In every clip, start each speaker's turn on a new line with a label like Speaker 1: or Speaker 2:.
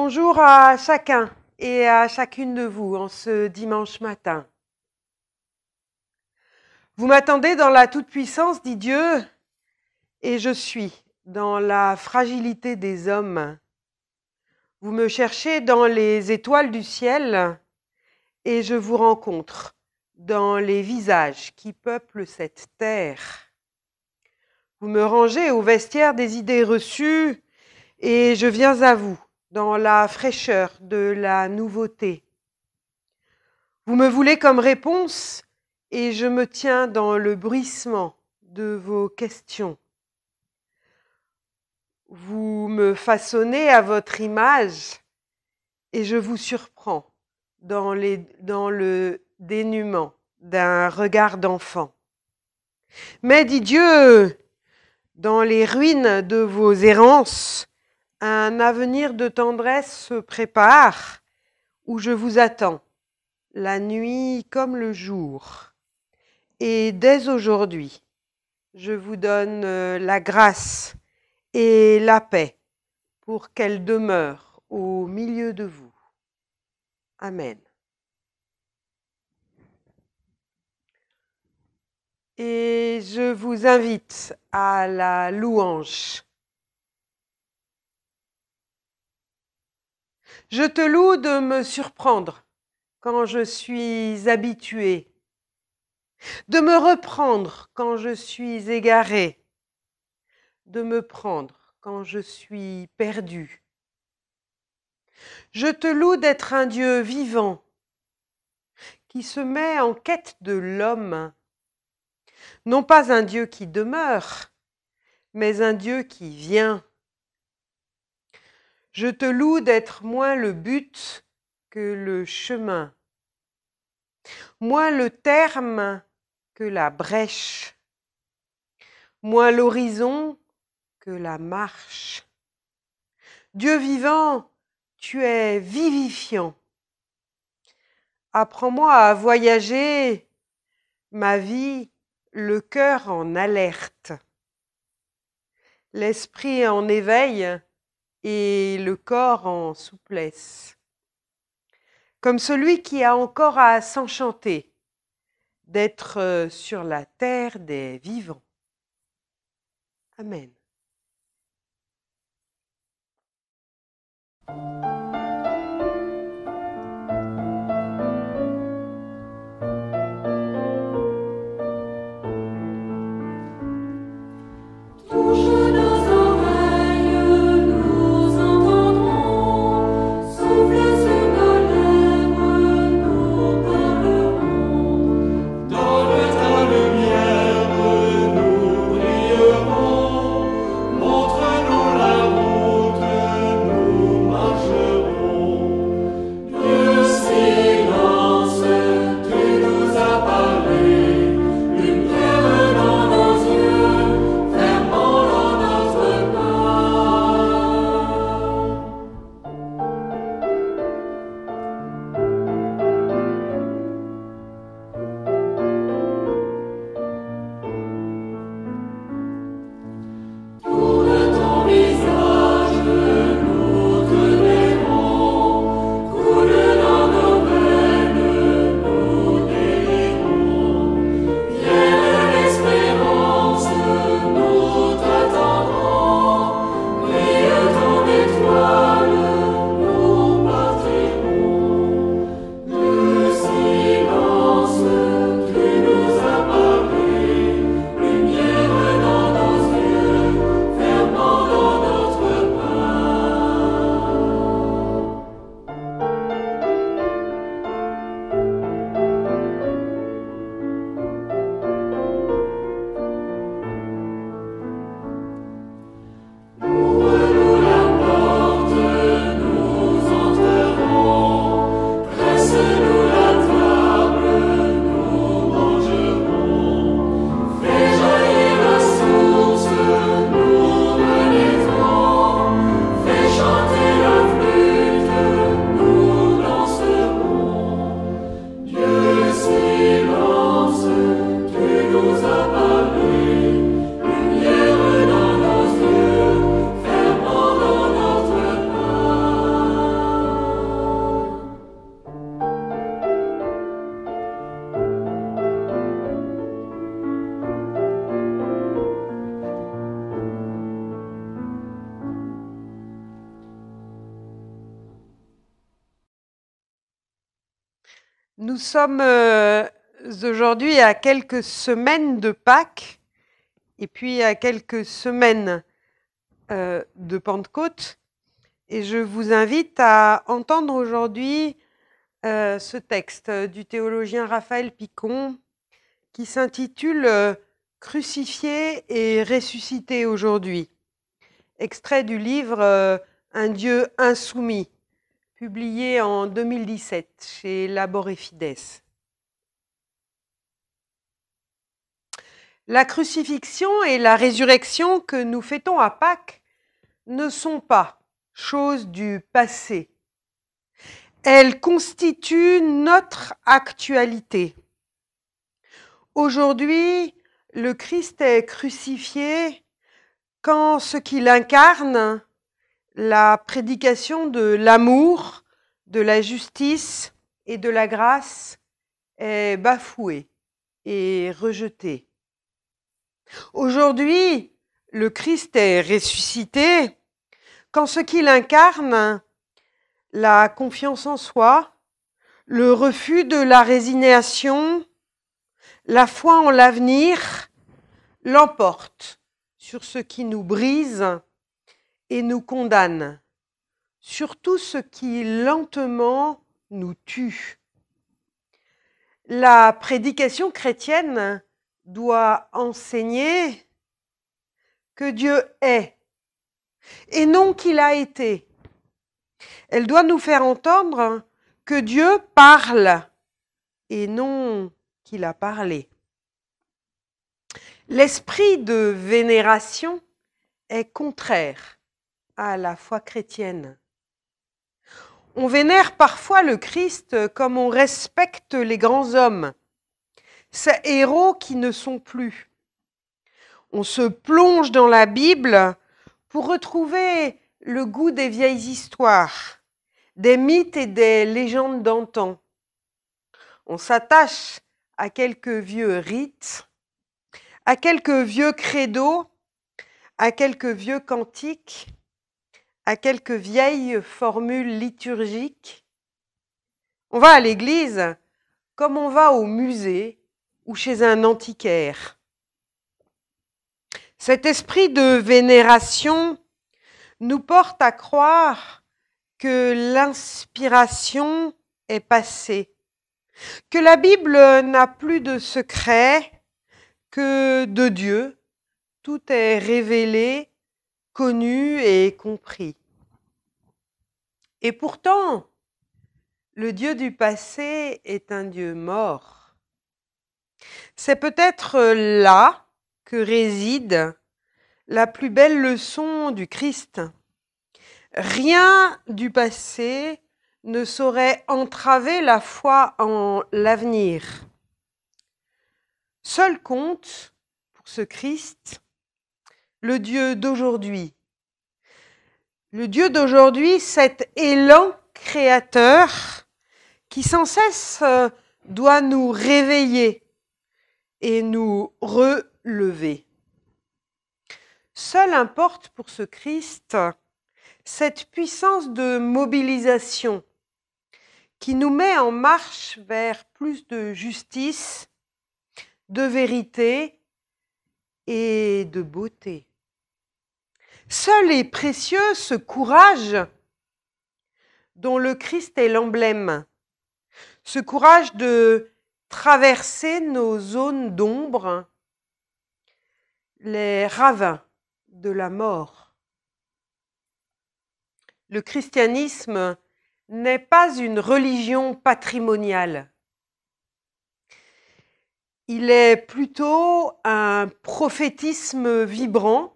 Speaker 1: Bonjour à chacun et à chacune de vous en ce dimanche matin. Vous m'attendez dans la toute-puissance, dit Dieu, et je suis dans la fragilité des hommes. Vous me cherchez dans les étoiles du ciel et je vous rencontre dans les visages qui peuplent cette terre. Vous me rangez au vestiaire des idées reçues et je viens à vous dans la fraîcheur de la nouveauté. Vous me voulez comme réponse et je me tiens dans le bruissement de vos questions. Vous me façonnez à votre image et je vous surprends dans le dénuement d'un regard d'enfant. Mais, dit Dieu, dans les ruines de vos errances, un avenir de tendresse se prépare où je vous attends, la nuit comme le jour. Et dès aujourd'hui, je vous donne la grâce et la paix pour qu'elle demeure au milieu de vous. Amen. Et je vous invite à la louange. Je te loue de me surprendre quand je suis habituée, de me reprendre quand je suis égarée, de me prendre quand je suis perdue. Je te loue d'être un Dieu vivant qui se met en quête de l'homme, non pas un Dieu qui demeure, mais un Dieu qui vient. Je te loue d'être moins le but que le chemin, moins le terme que la brèche, moins l'horizon que la marche. Dieu vivant, tu es vivifiant. Apprends-moi à voyager ma vie, le cœur en alerte, l'esprit en éveil et le corps en souplesse. Comme celui qui a encore à s'enchanter d'être sur la terre des vivants. Amen.
Speaker 2: Montre-nous la route, nous marcherons.
Speaker 1: Nous sommes aujourd'hui à quelques semaines de Pâques et puis à quelques semaines de Pentecôte. Et je vous invite à entendre aujourd'hui ce texte du théologien Raphaël Picon qui s'intitule Crucifié et ressuscité aujourd'hui, extrait du livre Un Dieu insoumis, publié en 2017 chez Labor et Fides. La crucifixion et la résurrection que nous fêtons à Pâques ne sont pas choses du passé. Elles constituent notre actualité. Aujourd'hui, le Christ est crucifié quand ce qu'il incarne, la prédication de l'amour, de la justice et de la grâce, est bafouée et rejetée. Aujourd'hui, le Christ est ressuscité quand ce qu'il incarne, la confiance en soi, le refus de la résignation, la foi en l'avenir, l'emporte sur ce qui nous brise et nous condamne, sur tout ce qui lentement nous tue. La prédication chrétienne doit enseigner que Dieu est et non qu'il a été. Elle doit nous faire entendre que Dieu parle et non qu'il a parlé. L'esprit de vénération est contraire à la foi chrétienne. On vénère parfois le Christ comme on respecte les grands hommes, ces héros qui ne sont plus. On se plonge dans la Bible pour retrouver le goût des vieilles histoires, des mythes et des légendes d'antan. On s'attache à quelques vieux rites, à quelques vieux credos, à quelques vieux cantiques, à quelques vieilles formules liturgiques. On va à l'église comme on va au musée ou chez un antiquaire. Cet esprit de vénération nous porte à croire que l'inspiration est passée, que la Bible n'a plus de secret, que de Dieu, tout est révélé, connu et compris. Et pourtant, le Dieu du passé est un Dieu mort. C'est peut-être là que réside la plus belle leçon du Christ. Rien du passé ne saurait entraver la foi en l'avenir. Seul compte, pour ce Christ, le Dieu d'aujourd'hui. Le Dieu d'aujourd'hui, cet élan créateur qui sans cesse doit nous réveiller et nous relever. Seul importe pour ce Christ cette puissance de mobilisation qui nous met en marche vers plus de justice, de vérité et de beauté. Seul est précieux ce courage dont le Christ est l'emblème, ce courage de traverser nos zones d'ombre, les ravins de la mort. Le christianisme n'est pas une religion patrimoniale. Il est plutôt un prophétisme vibrant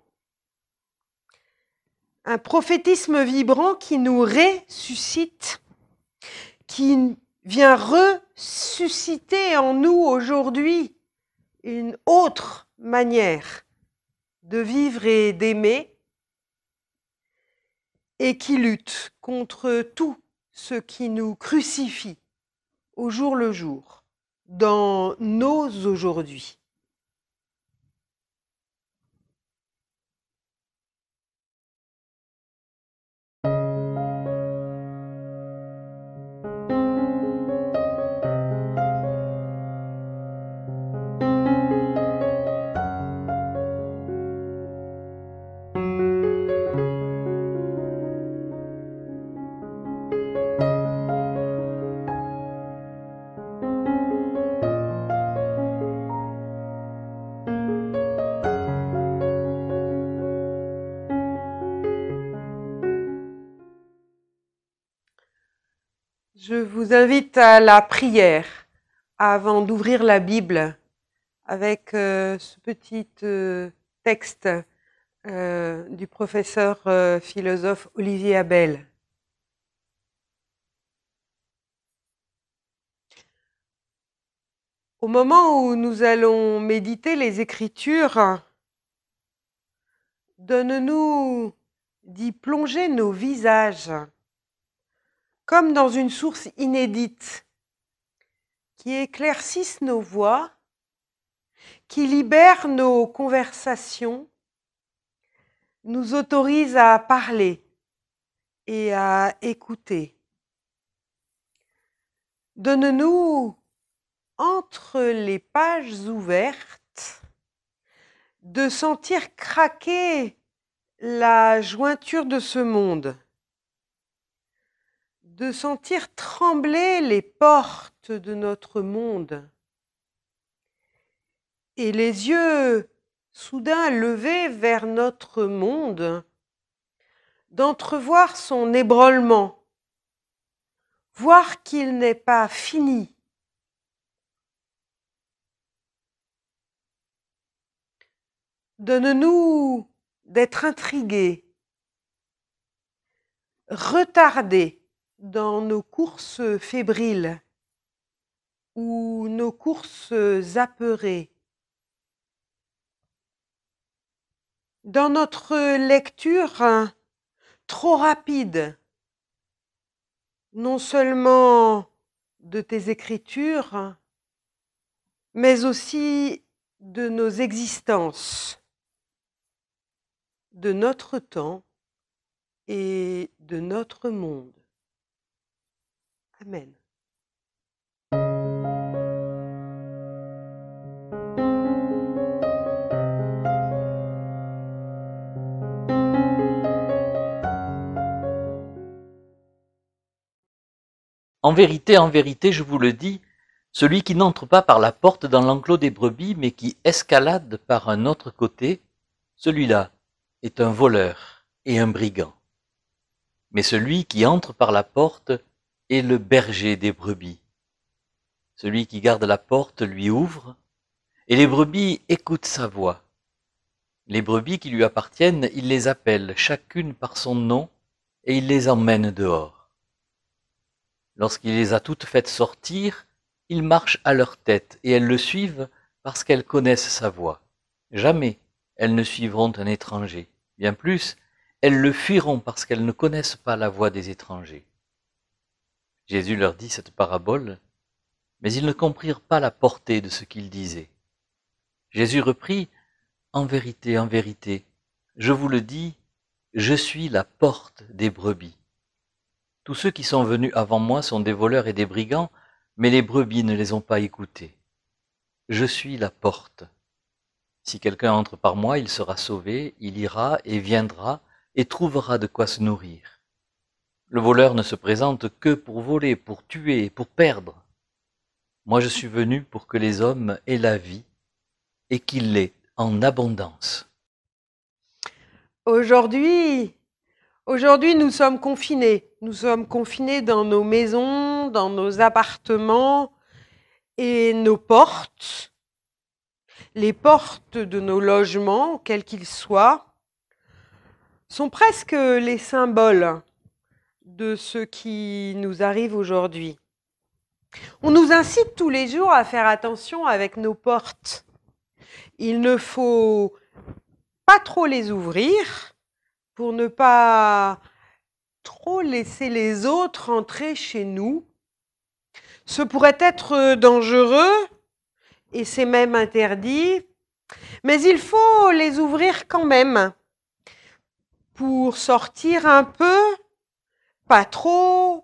Speaker 1: qui nous ressuscite, qui vient ressusciter en nous aujourd'hui une autre manière de vivre et d'aimer, et qui lutte contre tout ce qui nous crucifie au jour le jour dans nos aujourd'hui. Je vous invite à la prière avant d'ouvrir la Bible avec ce petit texte du professeur philosophe Olivier Abel. Au moment où nous allons méditer les Écritures, donne-nous d'y plonger nos visages comme dans une source inédite qui éclaircisse nos voix, qui libère nos conversations, nous autorise à parler et à écouter. Donne-nous, entre les pages ouvertes, de sentir craquer la jointure de ce monde, de sentir trembler les portes de notre monde, et les yeux soudain levés vers notre monde, d'entrevoir son ébranlement, voir qu'il n'est pas fini. Donne-nous d'être intrigués, retardés dans nos courses fébriles ou nos courses apeurées. Dans notre lecture trop rapide, non seulement de tes Écritures, mais aussi de nos existences, de notre temps et de notre monde. Amen.
Speaker 2: En vérité, je vous le dis, celui qui n'entre pas par la porte dans l'enclos des brebis, mais qui escalade par un autre côté, celui-là est un voleur et un brigand. Mais celui qui entre par la porte est le berger des brebis. Celui qui garde la porte lui ouvre, et les brebis écoutent sa voix. Les brebis qui lui appartiennent, il les appelle chacune par son nom, et il les emmène dehors. Lorsqu'il les a toutes faites sortir, il marche à leur tête, et elles le suivent parce qu'elles connaissent sa voix. Jamais elles ne suivront un étranger. Bien plus, elles le fuiront parce qu'elles ne connaissent pas la voix des étrangers. Jésus leur dit cette parabole, mais ils ne comprirent pas la portée de ce qu'il disait. Jésus reprit, en vérité, je vous le dis, je suis la porte des brebis. Tous ceux qui sont venus avant moi sont des voleurs et des brigands, mais les brebis ne les ont pas écoutés. Je suis la porte. Si quelqu'un entre par moi, il sera sauvé, il ira et viendra et trouvera de quoi se nourrir. Le voleur ne se présente que pour voler, pour tuer, pour perdre. Moi je suis venu pour que les hommes aient la vie et qu'ils l'aient en abondance.
Speaker 1: Aujourd'hui, nous sommes confinés. Nous sommes confinés dans nos maisons, dans nos appartements et nos portes, les portes de nos logements, quels qu'ils soient, sont presque les symboles de ce qui nous arrive aujourd'hui. On nous incite tous les jours à faire attention avec nos portes. Il ne faut pas trop les ouvrir pour ne pas trop laisser les autres entrer chez nous. Ce pourrait être dangereux et c'est même interdit, mais il faut les ouvrir quand même pour sortir un peu, pas trop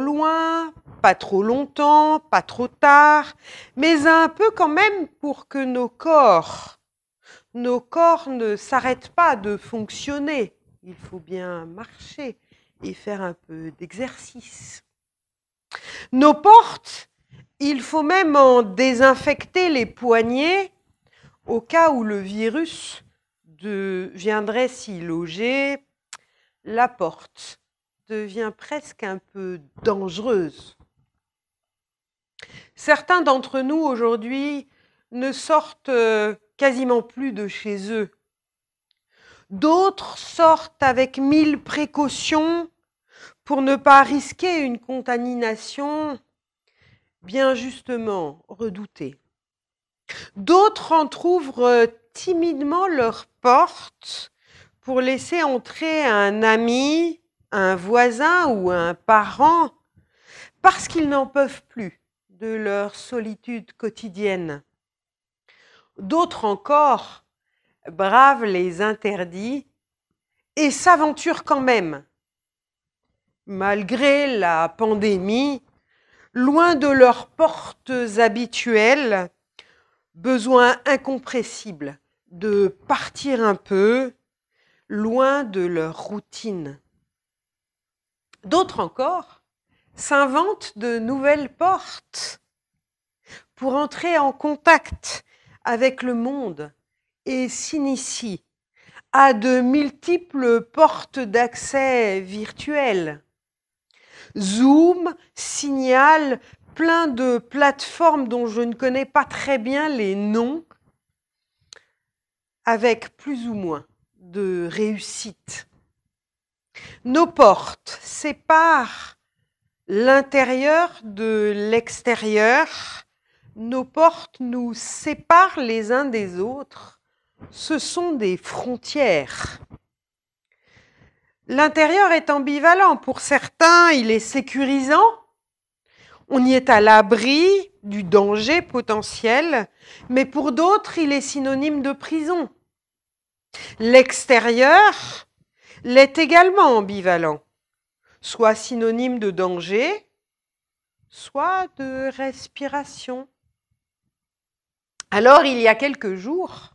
Speaker 1: loin, pas trop longtemps, pas trop tard, mais un peu quand même pour que nos corps ne s'arrêtent pas de fonctionner. Il faut bien marcher et faire un peu d'exercice. Nos portes, il faut même en désinfecter les poignées au cas où le virus viendrait s'y loger. La porte devient presque un peu dangereuse. Certains d'entre nous aujourd'hui ne sortent quasiment plus de chez eux. D'autres sortent avec 1000 précautions pour ne pas risquer une contamination bien justement redoutée. D'autres entr'ouvrent timidement leurs portes pour laisser entrer un ami, un voisin ou un parent parce qu'ils n'en peuvent plus de leur solitude quotidienne. D'autres encore bravent les interdits et s'aventurent quand même, malgré la pandémie, loin de leurs portes habituelles, besoin incompressible de partir un peu, loin de leur routine. D'autres encore s'inventent de nouvelles portes pour entrer en contact avec le monde et s'initient à de multiples portes d'accès virtuelles. Zoom, Signal, plein de plateformes dont je ne connais pas très bien les noms, avec plus ou moins de réussite. Nos portes séparent l'intérieur de l'extérieur. Nos portes nous séparent les uns des autres. Ce sont des frontières. L'intérieur est ambivalent. Pour certains, il est sécurisant. On y est à l'abri du danger potentiel, mais pour d'autres, il est synonyme de prison. L'extérieur l'est également ambivalent, soit synonyme de danger, soit de respiration. Alors, il y a quelques jours,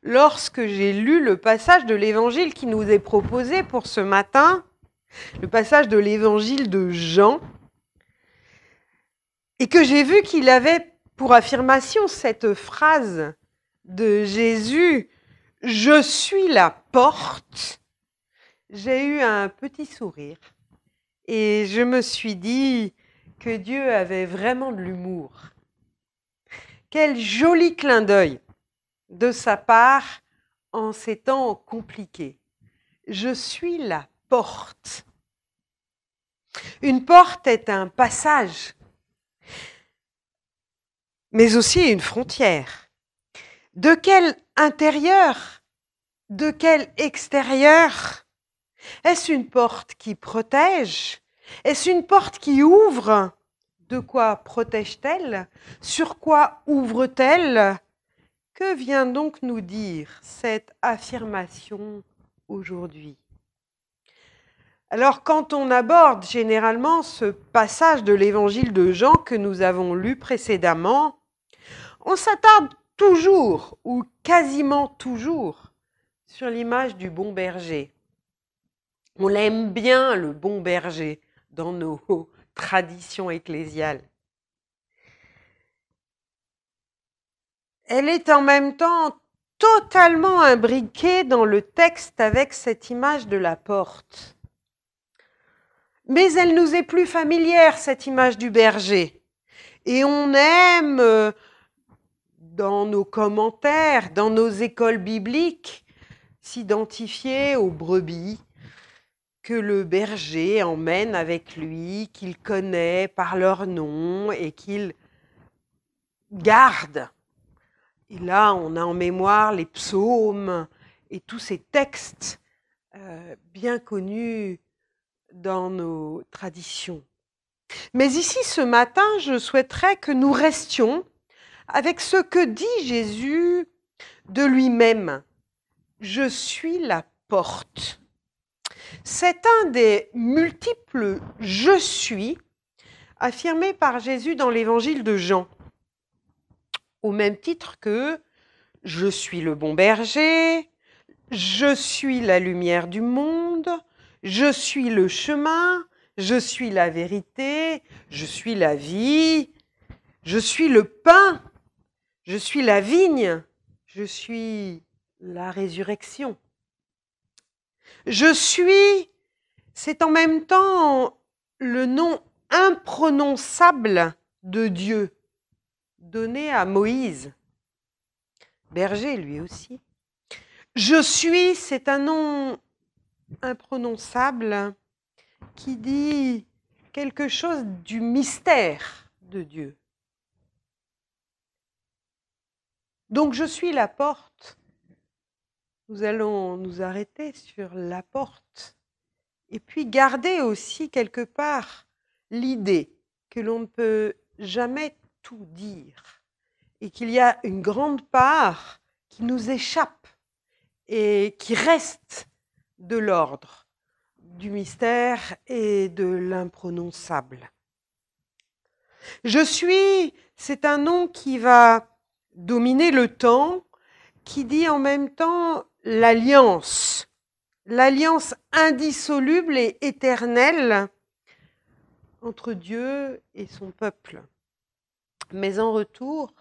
Speaker 1: lorsque j'ai lu le passage de l'Évangile qui nous est proposé pour ce matin, le passage de l'Évangile de Jean, et que j'ai vu qu'il avait pour affirmation cette phrase de Jésus « Je suis la porte », j'ai eu un petit sourire et je me suis dit que Dieu avait vraiment de l'humour. Quel joli clin d'œil de sa part en ces temps compliqués. Je suis la porte. Une porte est un passage, mais aussi une frontière. De quel intérieur, de quel extérieur? Est-ce une porte qui protège? Est-ce une porte qui ouvre? De quoi protège-t-elle? Sur quoi ouvre-t-elle? Que vient donc nous dire cette affirmation aujourd'hui? Alors, quand on aborde généralement ce passage de l'Évangile de Jean que nous avons lu précédemment, on s'attarde toujours, ou quasiment toujours, sur l'image du bon berger. On l'aime bien, le bon berger, dans nos traditions ecclésiales. Elle est en même temps totalement imbriquée dans le texte avec cette image de la porte. Mais elle nous est plus familière, cette image du berger. Et on aime, dans nos commentaires, dans nos écoles bibliques, s'identifier aux brebis que le berger emmène avec lui, qu'il connaît par leur nom et qu'il garde. Et là, on a en mémoire les psaumes et tous ces textes bien connus dans nos traditions. Mais ici, ce matin, je souhaiterais que nous restions avec ce que dit Jésus de lui-même. Je suis la porte. C'est un des multiples « je suis » affirmés par Jésus dans l'Évangile de Jean. Au même titre que « je suis le bon berger »,« je suis la lumière du monde »,« je suis le chemin »,« je suis la vérité »,« je suis la vie »,« je suis le pain »,« je suis la vigne »,« je suis la résurrection ». Je suis, C'est en même temps le nom imprononçable de Dieu, donné à Moïse, berger lui aussi. Je suis, c'est un nom imprononçable qui dit quelque chose du mystère de Dieu. Donc je suis la porte. Nous allons nous arrêter sur la porte et puis garder aussi quelque part l'idée que l'on ne peut jamais tout dire et qu'il y a une grande part qui nous échappe et qui reste de l'ordre du mystère et de l'imprononçable. Je suis, c'est un nom qui va dominer le temps, qui dit en même temps l'alliance indissoluble et éternelle entre Dieu et son peuple. Mais en retour,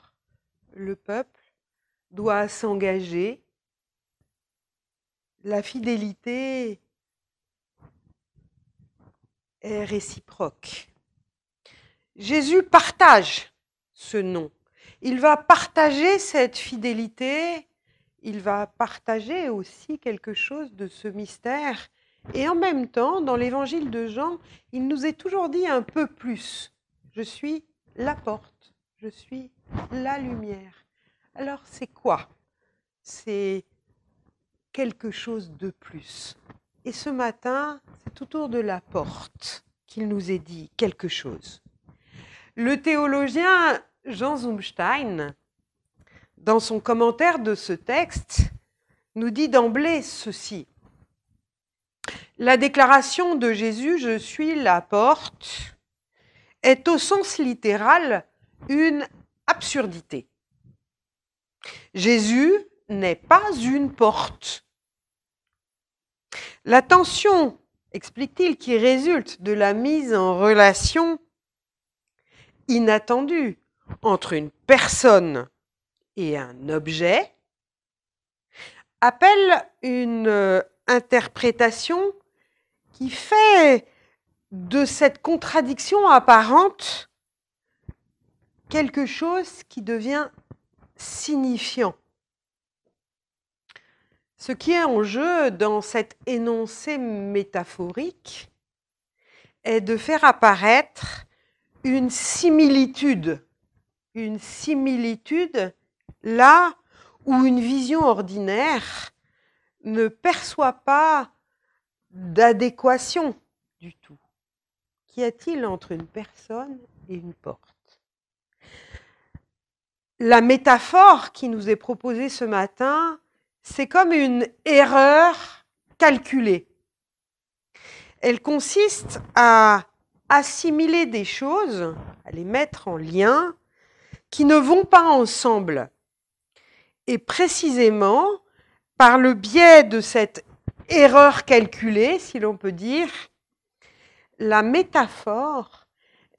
Speaker 1: le peuple doit s'engager. La fidélité est réciproque. Jésus partage ce nom. Il va partager cette fidélité, il va partager aussi quelque chose de ce mystère. Et en même temps, dans l'évangile de Jean, il nous est toujours dit un peu plus. Je suis la porte, je suis la lumière. Alors c'est quoi? C'est quelque chose de plus. Et ce matin, c'est autour de la porte qu'il nous est dit quelque chose. Le théologien Jean Zumstein, dans son commentaire de ce texte, nous dit d'emblée ceci. La déclaration de Jésus « Je suis la porte » est au sens littéral une absurdité. Jésus n'est pas une porte. La tension, explique-t-il, qui résulte de la mise en relation inattendue entre une personne et un objet appelle une interprétation qui fait de cette contradiction apparente quelque chose qui devient signifiant. Ce qui est en jeu dans cet énoncé métaphorique est de faire apparaître une similitude là où une vision ordinaire ne perçoit pas d'adéquation du tout. Qu'y a-t-il entre une personne et une porte? La métaphore qui nous est proposée ce matin, c'est comme une erreur calculée. Elle consiste à assimiler des choses, à les mettre en lien, qui ne vont pas ensemble. Et précisément, par le biais de cette erreur calculée, si l'on peut dire, la métaphore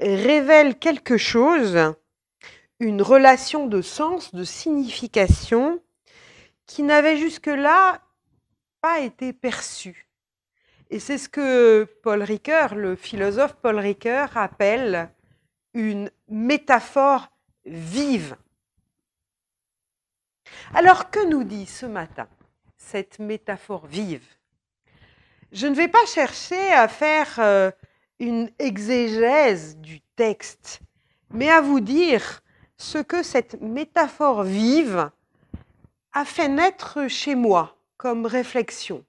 Speaker 1: révèle quelque chose, une relation de sens, de signification, qui n'avait jusque-là pas été perçue. Et c'est ce que Paul Ricoeur, le philosophe Paul Ricoeur, appelle une métaphore vive. Alors, que nous dit ce matin cette métaphore vive? Je ne vais pas chercher à faire une exégèse du texte, mais à vous dire ce que cette métaphore vive a fait naître chez moi comme réflexion.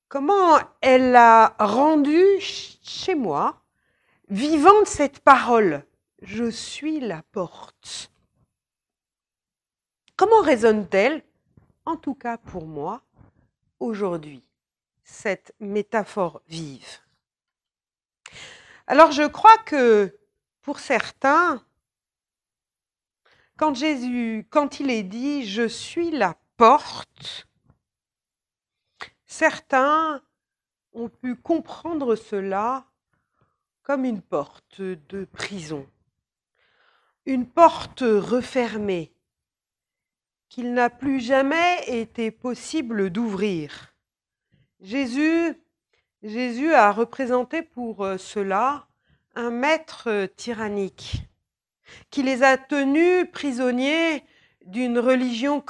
Speaker 1: Comment elle a rendu chez moi vivante cette parole « Je suis la porte ». Comment résonne-t-elle, en tout cas pour moi, aujourd'hui, cette métaphore vive? Alors je crois que pour certains, quand il est dit « Je suis la porte », certains ont pu comprendre cela comme une porte de prison, une porte refermée qu'il n'a plus jamais été possible d'ouvrir. Jésus Jésus a représenté pour cela un maître tyrannique qui les a tenus prisonniers d'une religion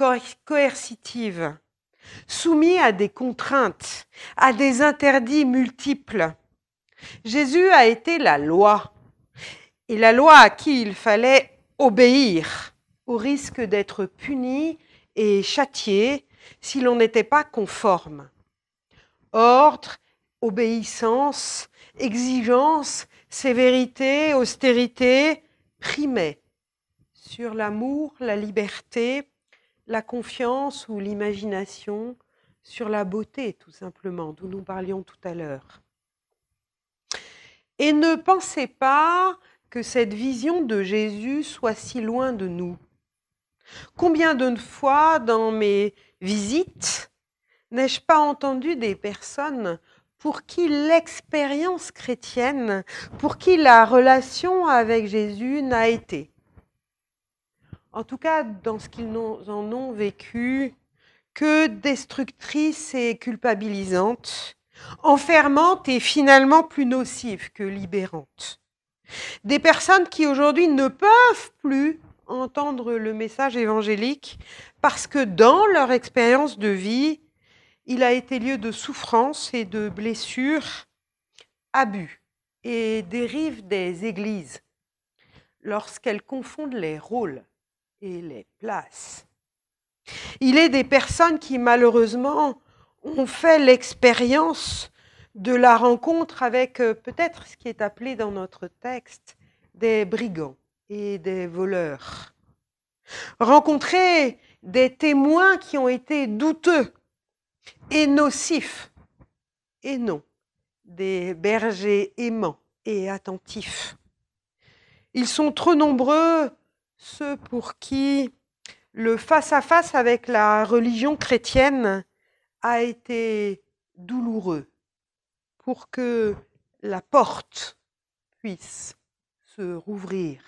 Speaker 1: coercitive, soumis à des contraintes, à des interdits multiples. Jésus a été la loi, et la loi à qui il fallait obéir, au risque d'être puni et châtié si l'on n'était pas conforme. Ordre, obéissance, exigence, sévérité, austérité primaient sur l'amour, la liberté, la confiance ou l'imagination, sur la beauté tout simplement, dont nous parlions tout à l'heure. Et ne pensez pas que cette vision de Jésus soit si loin de nous. Combien de fois dans mes visites n'ai-je pas entendu des personnes pour qui l'expérience chrétienne, pour qui la relation avec Jésus n'a été, en tout cas dans ce qu'ils en ont vécu, que destructrice et culpabilisante, enfermante et finalement plus nocive que libérante. Des personnes qui aujourd'hui ne peuvent plus entendre le message évangélique parce que dans leur expérience de vie, il a été lieu de souffrance et de blessures, abus et dérives des églises lorsqu'elles confondent les rôles et les places. Il est des personnes qui malheureusement ont fait l'expérience de la rencontre avec peut-être ce qui est appelé dans notre texte des brigands et des voleurs. Rencontrer des témoins qui ont été douteux et nocifs, et non des bergers aimants et attentifs. Ils sont trop nombreux, ceux pour qui le face-à-face avec la religion chrétienne a été douloureux, pour que la porte puisse se rouvrir.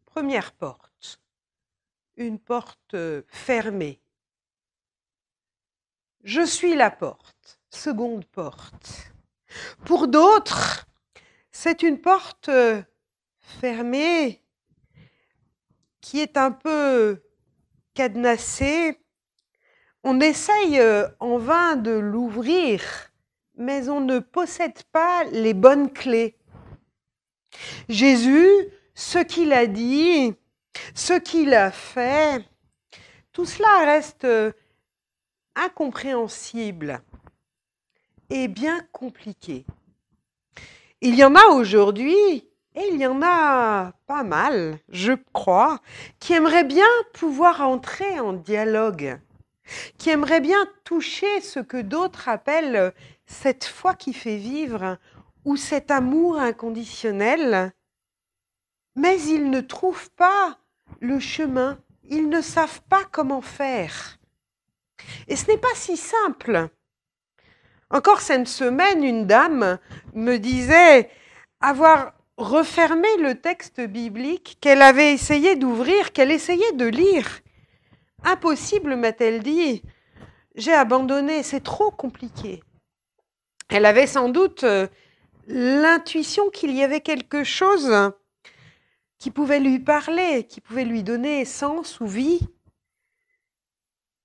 Speaker 1: Première porte, une porte fermée. Je suis la porte, seconde porte. Pour d'autres, c'est une porte fermée qui est un peu cadenassée. On essaye en vain de l'ouvrir, mais on ne possède pas les bonnes clés. Jésus, ce qu'il a dit, ce qu'il a fait, tout cela reste incompréhensible et bien compliqué. Il y en a aujourd'hui, et il y en a pas mal, je crois, qui aimeraient bien pouvoir entrer en dialogue, qui aimeraient bien toucher ce que d'autres appellent cette foi qui fait vivre ou cet amour inconditionnel, mais ils ne trouvent pas le chemin, ils ne savent pas comment faire. Et ce n'est pas si simple. Encore cette semaine, une dame me disait avoir refermé le texte biblique qu'elle avait essayé d'ouvrir, qu'elle essayait de lire. Impossible, m'a-t-elle dit. J'ai abandonné, c'est trop compliqué. Elle avait sans doute l'intuition qu'il y avait quelque chose qui pouvait lui parler, qui pouvait lui donner sens ou vie,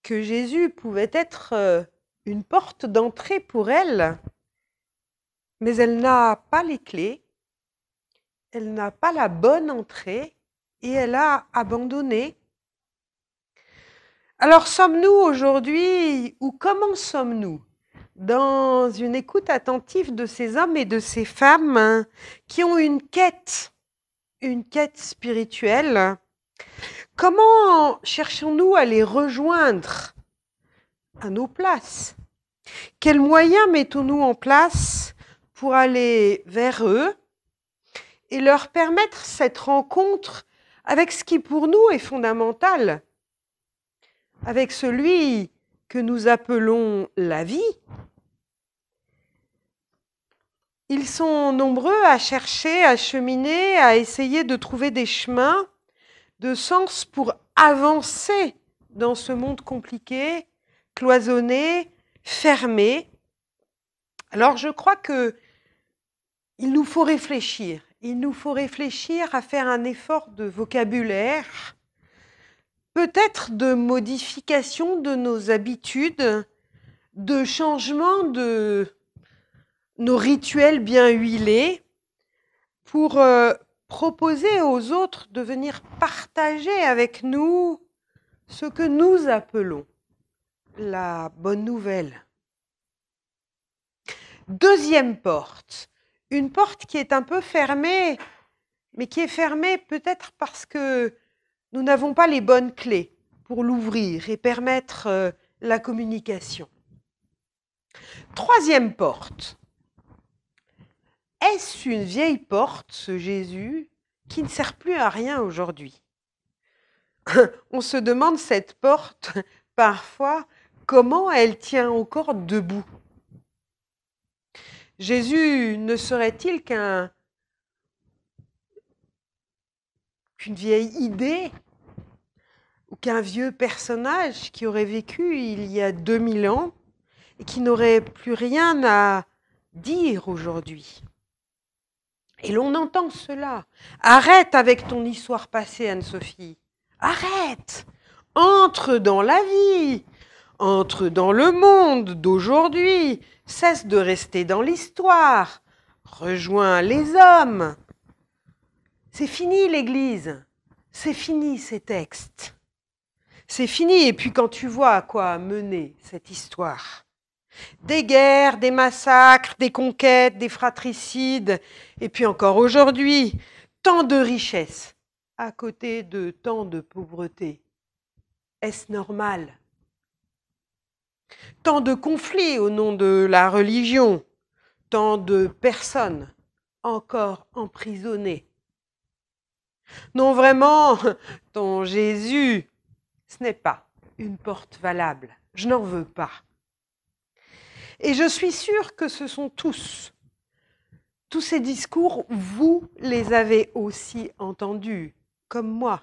Speaker 1: que Jésus pouvait être une porte d'entrée pour elle, mais elle n'a pas les clés, elle n'a pas la bonne entrée et elle a abandonné. Alors sommes-nous aujourd'hui, ou comment sommes-nous, dans une écoute attentive de ces hommes et de ces femmes qui ont une quête spirituelle? Comment cherchons-nous à les rejoindre à nos places? Quels moyens mettons-nous en place pour aller vers eux et leur permettre cette rencontre avec ce qui pour nous est fondamental, avec celui que nous appelons la vie? Ils sont nombreux à chercher, à cheminer, à essayer de trouver des chemins de sens pour avancer dans ce monde compliqué cloisonnée, fermée. Alors je crois qu'il nous faut réfléchir. Il nous faut réfléchir à faire un effort de vocabulaire, peut-être de modification de nos habitudes, de changement de nos rituels bien huilés, pour proposer aux autres de venir partager avec nous ce que nous appelons la bonne nouvelle. Deuxième porte, une porte qui est un peu fermée, mais qui est fermée peut-être parce que nous n'avons pas les bonnes clés pour l'ouvrir et permettre la communication. Troisième porte. Est-ce une vieille porte, ce Jésus, qui ne sert plus à rien aujourd'hui? On se demande cette porte, parfois, comment elle tient encore debout. Jésus ne serait-il qu'une vieille idée ou qu'un vieux personnage qui aurait vécu il y a 2000 ans et qui n'aurait plus rien à dire aujourd'hui? Et l'on entend cela. Arrête avec ton histoire passée, Anne-Sophie. Arrête. Entre dans la vie. Entre dans le monde d'aujourd'hui. Cesse de rester dans l'histoire. Rejoins les hommes. C'est fini l'Église. C'est fini ces textes. C'est fini. Et puis quand tu vois à quoi a mené cette histoire, des guerres, des massacres, des conquêtes, des fratricides, et puis encore aujourd'hui, tant de richesses à côté de tant de pauvreté. Est-ce normal? Tant de conflits au nom de la religion, tant de personnes encore emprisonnées. Non, vraiment, ton Jésus, ce n'est pas une porte valable. Je n'en veux pas. Et je suis sûre que ce sont tous ces discours, vous les avez aussi entendus, comme moi,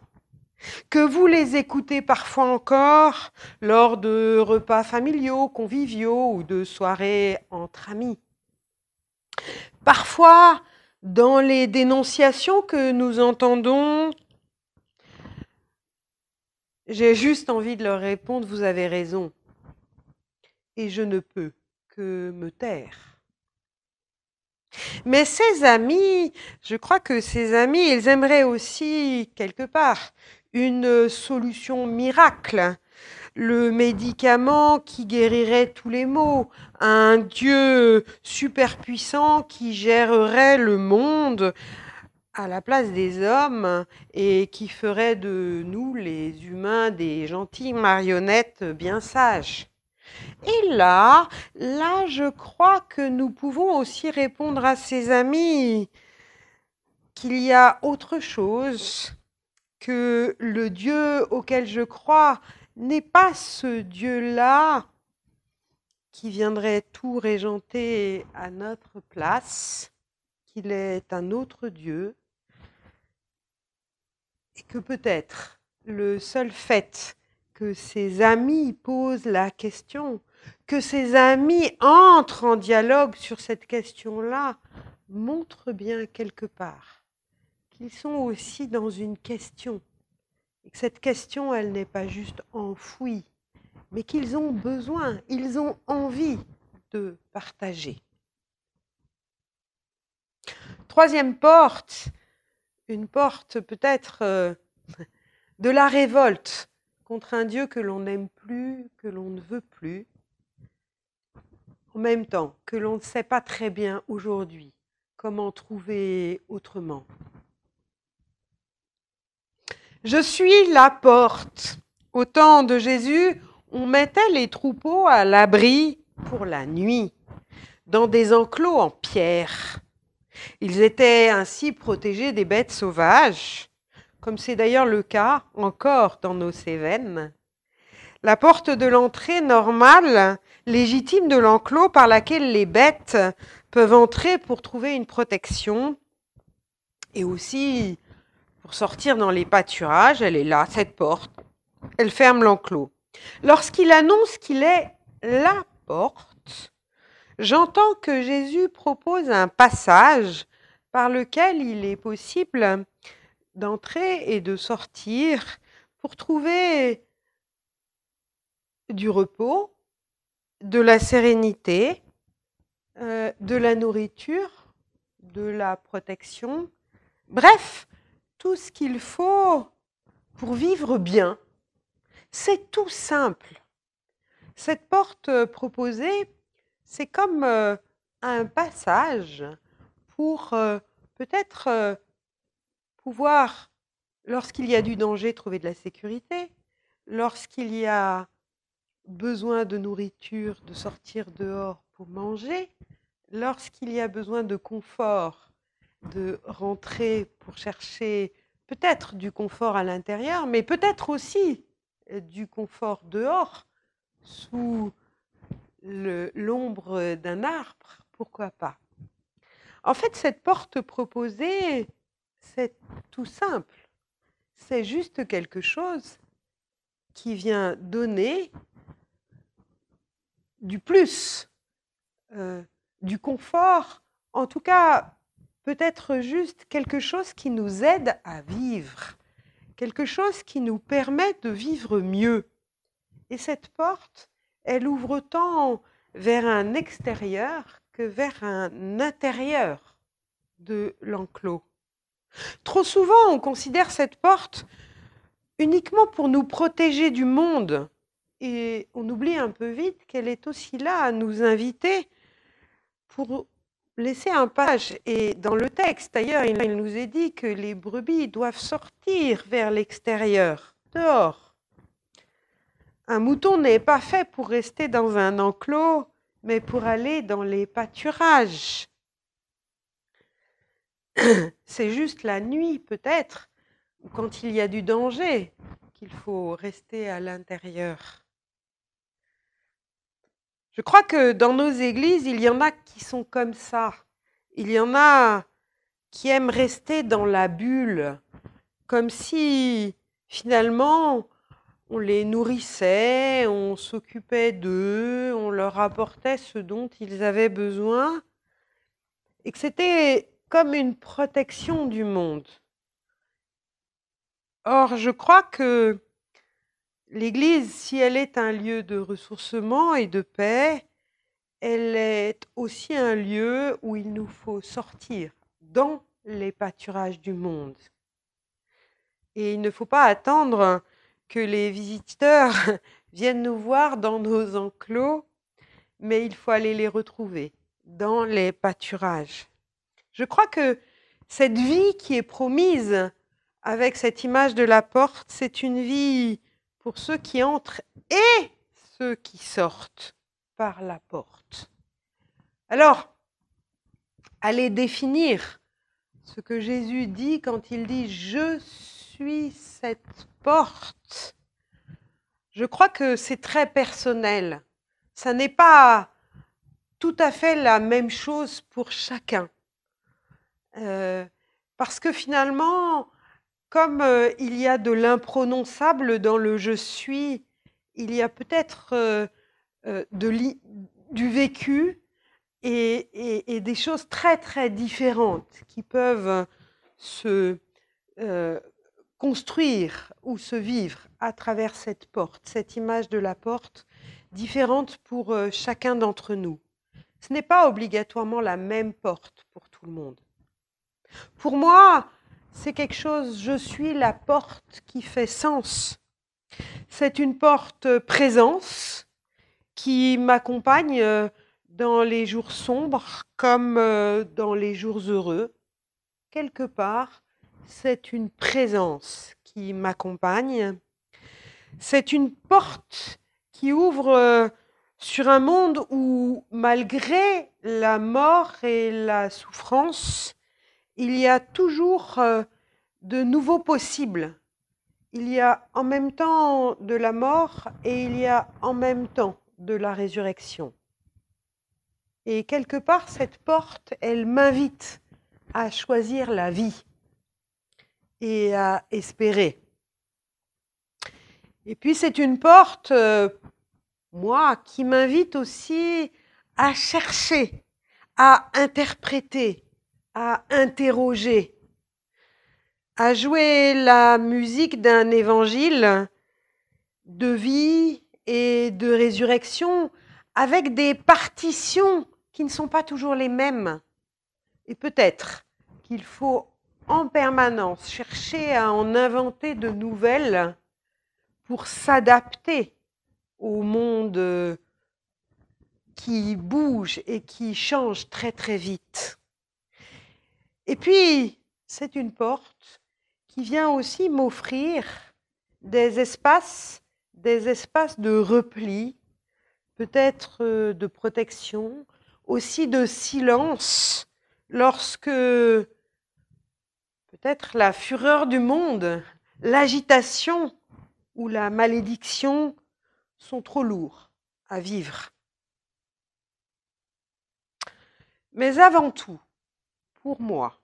Speaker 1: que vous les écoutez parfois encore lors de repas familiaux, conviviaux ou de soirées entre amis. Parfois, dans les dénonciations que nous entendons, j'ai juste envie de leur répondre, vous avez raison, et je ne peux que me taire. Mais ces amis, je crois que ces amis, ils aimeraient aussi, quelque part, une solution miracle, le médicament qui guérirait tous les maux, un Dieu super puissant qui gérerait le monde à la place des hommes et qui ferait de nous, les humains, des gentilles marionnettes bien sages. Et là, je crois que nous pouvons aussi répondre à ces amis qu'il y a autre chose, que le Dieu auquel je crois n'est pas ce Dieu-là qui viendrait tout régenter à notre place, qu'il est un autre Dieu, et que peut-être le seul fait que ses amis posent la question, que ses amis entrent en dialogue sur cette question-là, montre bien quelque part qu'ils sont aussi dans une question, et que cette question, elle n'est pas juste enfouie, mais qu'ils ont besoin, ils ont envie de partager. Troisième porte, une porte peut-être de la révolte contre un Dieu que l'on n'aime plus, que l'on ne veut plus, en même temps que l'on ne sait pas très bien aujourd'hui comment trouver autrement. Je suis la porte. Au temps de Jésus, on mettait les troupeaux à l'abri pour la nuit, dans des enclos en pierre. Ils étaient ainsi protégés des bêtes sauvages, comme c'est d'ailleurs le cas encore dans nos Cévennes. La porte de l'entrée normale, légitime de l'enclos par laquelle les bêtes peuvent entrer pour trouver une protection, et aussi pour sortir dans les pâturages, elle est là, cette porte. Elle ferme l'enclos. Lorsqu'il annonce qu'il est la porte, j'entends que Jésus propose un passage par lequel il est possible d'entrer et de sortir pour trouver du repos, de la sérénité, de la nourriture, de la protection, bref, tout ce qu'il faut pour vivre bien. C'est tout simple. Cette porte proposée, c'est comme un passage pour peut-être pouvoir, lorsqu'il y a du danger, trouver de la sécurité, lorsqu'il y a besoin de nourriture, de sortir dehors pour manger, lorsqu'il y a besoin de confort, de rentrer pour chercher peut-être du confort à l'intérieur, mais peut-être aussi du confort dehors, sous l'ombre d'un arbre, pourquoi pas. En fait, cette porte proposée, c'est tout simple. C'est juste quelque chose qui vient donner du plus, du confort, en tout cas, peut-être juste quelque chose qui nous aide à vivre, quelque chose qui nous permet de vivre mieux. Et cette porte, elle ouvre tant vers un extérieur que vers un intérieur de l'enclos. Trop souvent, on considère cette porte uniquement pour nous protéger du monde. Et on oublie un peu vite qu'elle est aussi là à nous inviter pour laisser un passage. Et dans le texte, d'ailleurs, il nous est dit que les brebis doivent sortir vers l'extérieur, dehors. Un mouton n'est pas fait pour rester dans un enclos, mais pour aller dans les pâturages. C'est juste la nuit, peut-être, ou quand il y a du danger, qu'il faut rester à l'intérieur. Je crois que dans nos églises, il y en a qui sont comme ça. Il y en a qui aiment rester dans la bulle, comme si, finalement, on les nourrissait, on s'occupait d'eux, on leur apportait ce dont ils avaient besoin, et que c'était comme une protection du monde. Or, je crois que l'Église, si elle est un lieu de ressourcement et de paix, elle est aussi un lieu où il nous faut sortir dans les pâturages du monde. Et il ne faut pas attendre que les visiteurs viennent nous voir dans nos enclos, mais il faut aller les retrouver dans les pâturages. Je crois que cette vie qui est promise avec cette image de la porte, c'est une vie pour ceux qui entrent et ceux qui sortent par la porte. Alors, allez définir ce que Jésus dit quand il dit « Je suis cette porte ». Je crois que c'est très personnel. Ça n'est pas tout à fait la même chose pour chacun. Parce que finalement, comme il y a de l'imprononçable dans le « je suis », il y a peut-être du vécu et des choses très très différentes qui peuvent se construire ou se vivre à travers cette porte, cette image de la porte, différente pour chacun d'entre nous. Ce n'est pas obligatoirement la même porte pour tout le monde. Pour moi, c'est quelque chose, je suis la porte qui fait sens. C'est une porte présence qui m'accompagne dans les jours sombres comme dans les jours heureux. Quelque part, c'est une présence qui m'accompagne. C'est une porte qui ouvre sur un monde où, malgré la mort et la souffrance, il y a toujours de nouveaux possibles. Il y a en même temps de la mort et il y a en même temps de la résurrection. Et quelque part, cette porte, elle m'invite à choisir la vie et à espérer. Et puis c'est une porte, moi, qui m'invite aussi à chercher, à interpréter, à interroger, à jouer la musique d'un évangile de vie et de résurrection avec des partitions qui ne sont pas toujours les mêmes. Et peut-être qu'il faut en permanence chercher à en inventer de nouvelles pour s'adapter au monde qui bouge et qui change très très vite. Et puis, c'est une porte qui vient aussi m'offrir des espaces de repli, peut-être de protection, aussi de silence, lorsque peut-être la fureur du monde, l'agitation ou la malédiction sont trop lourds à vivre. Mais avant tout, pour moi,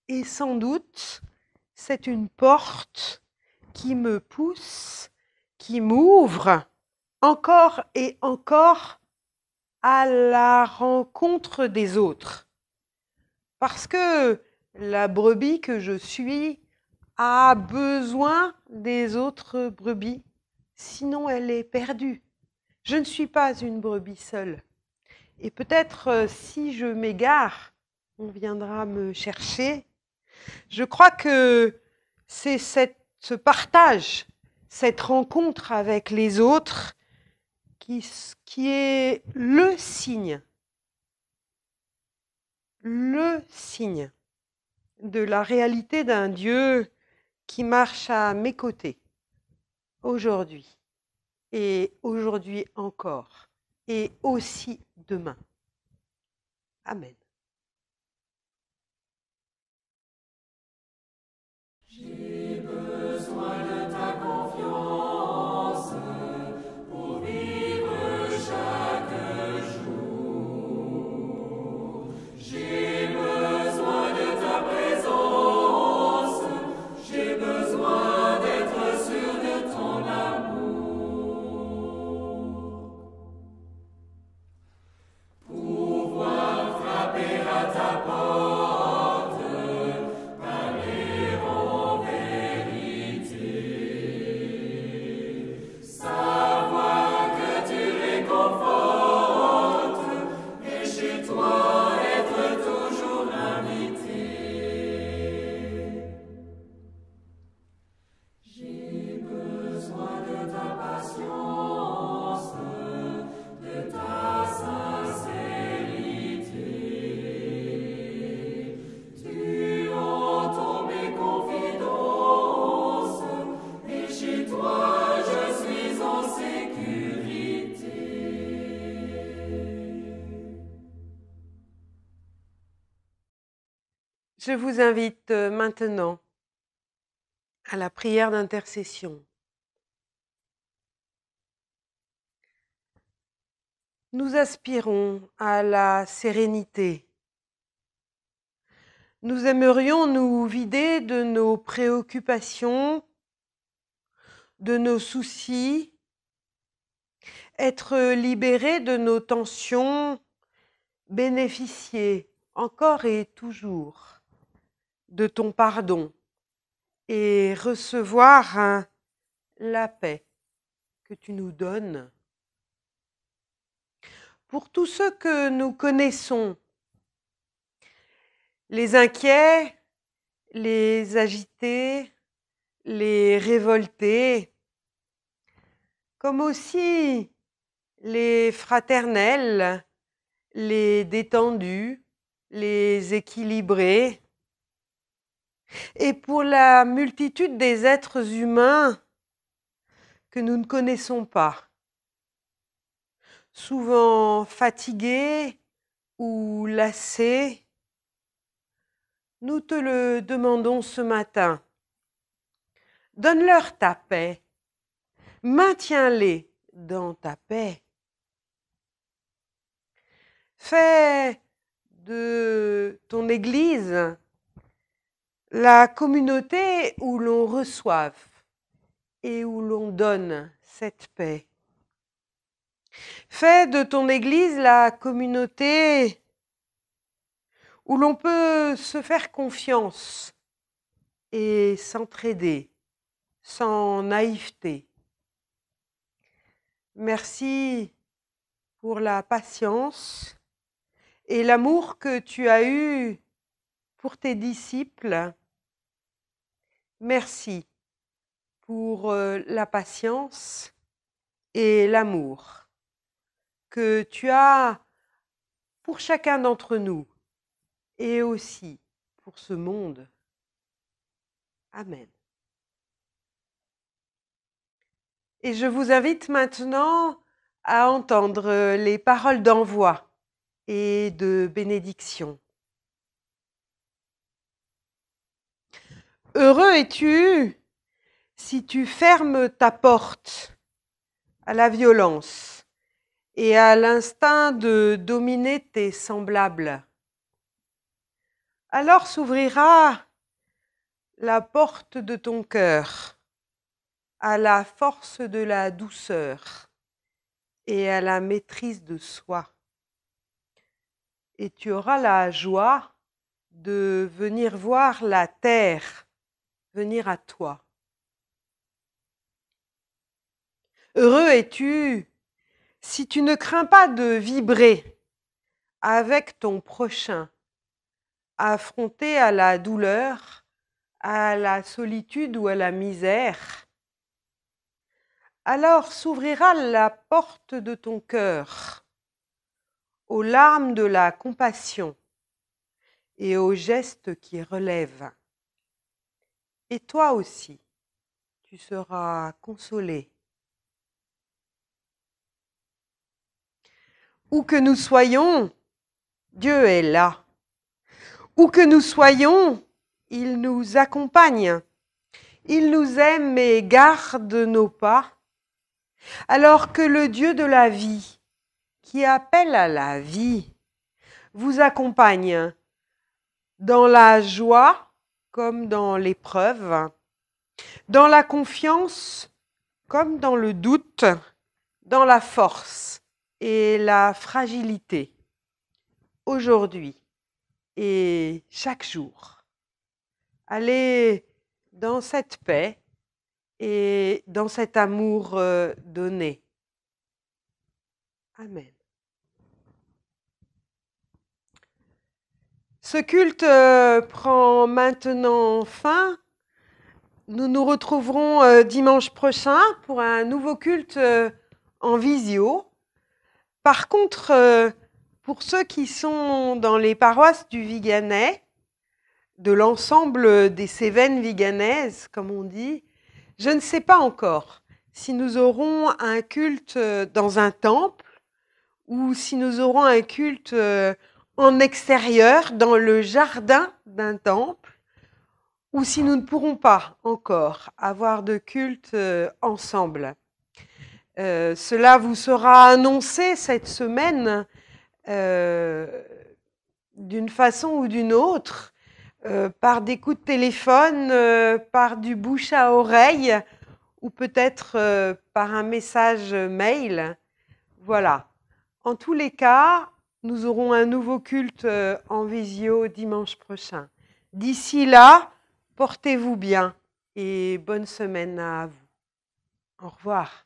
Speaker 1: et sans doute, c'est une porte qui me pousse, qui m'ouvre encore et encore à la rencontre des autres. Parce que la brebis que je suis a besoin des autres brebis, sinon elle est perdue. Je ne suis pas une brebis seule. Et peut-être si je m'égare, on viendra me chercher. Je crois que c'est ce partage, cette rencontre avec les autres qui est le signe de la réalité d'un Dieu qui marche à mes côtés aujourd'hui, et aujourd'hui encore, et aussi demain. Amen.
Speaker 3: J'ai besoin de ta confiance pour vivre chaque jour. J'ai besoin de ta présence, j'ai besoin d'être sûr de ton amour. Pouvoir frapper à ta porte, parler en vérité, savoir que tu réconfortes, et chez toi être toujours invité. J'ai besoin de ta patience, de ta sincérité. Tu entends mes confidences, et chez toi je suis en sécurité.
Speaker 1: Je vous invite maintenant à la prière d'intercession. Nous aspirons à la sérénité. Nous aimerions nous vider de nos préoccupations, de nos soucis, être libérés de nos tensions, bénéficier encore et toujours de ton pardon et recevoir la paix que tu nous donnes. Pour tous ceux que nous connaissons, les inquiets, les agités, les révoltés, comme aussi les fraternels, les détendus, les équilibrés, et pour la multitude des êtres humains que nous ne connaissons pas, souvent fatigués ou lassés, nous te le demandons ce matin. Donne-leur ta paix, maintiens-les dans ta paix. Fais de ton Église la communauté où l'on reçoive et où l'on donne cette paix. Fais de ton Église la communauté où l'on peut se faire confiance et s'entraider sans naïveté. Merci pour la patience et l'amour que tu as eu pour tes disciples. Merci pour la patience et l'amour que tu as pour chacun d'entre nous et aussi pour ce monde. Amen. Et je vous invite maintenant à entendre les paroles d'envoi et de bénédiction. Heureux es-tu si tu fermes ta porte à la violence et à l'instinct de dominer tes semblables. Alors s'ouvrira la porte de ton cœur à la force de la douceur et à la maîtrise de soi. Et tu auras la joie de venir voir la terre venir à toi. Heureux es-tu si tu ne crains pas de vibrer avec ton prochain, affronté à la douleur, à la solitude ou à la misère. Alors s'ouvrira la porte de ton cœur aux larmes de la compassion et aux gestes qui relèvent. Et toi aussi, tu seras consolé. Où que nous soyons, Dieu est là. Où que nous soyons, il nous accompagne. Il nous aime et garde nos pas. Alors que le Dieu de la vie, qui appelle à la vie, vous accompagne dans la joie comme dans l'épreuve, dans la confiance comme dans le doute, dans la force et la fragilité, aujourd'hui et chaque jour. Allez dans cette paix et dans cet amour donné. Amen. Ce culte prend maintenant fin. Nous nous retrouverons dimanche prochain pour un nouveau culte en visio. Par contre, pour ceux qui sont dans les paroisses du Viganais, de l'ensemble des Cévennes viganaises, comme on dit, je ne sais pas encore si nous aurons un culte dans un temple ou si nous aurons un culte en extérieur, dans le jardin d'un temple, ou si nous ne pourrons pas encore avoir de culte ensemble. Cela vous sera annoncé cette semaine d'une façon ou d'une autre, par des coups de téléphone, par du bouche à oreille, ou peut-être par un message mail. Voilà. En tous les cas, nous aurons un nouveau culte en visio dimanche prochain. D'ici là, portez-vous bien et bonne semaine à vous. Au revoir.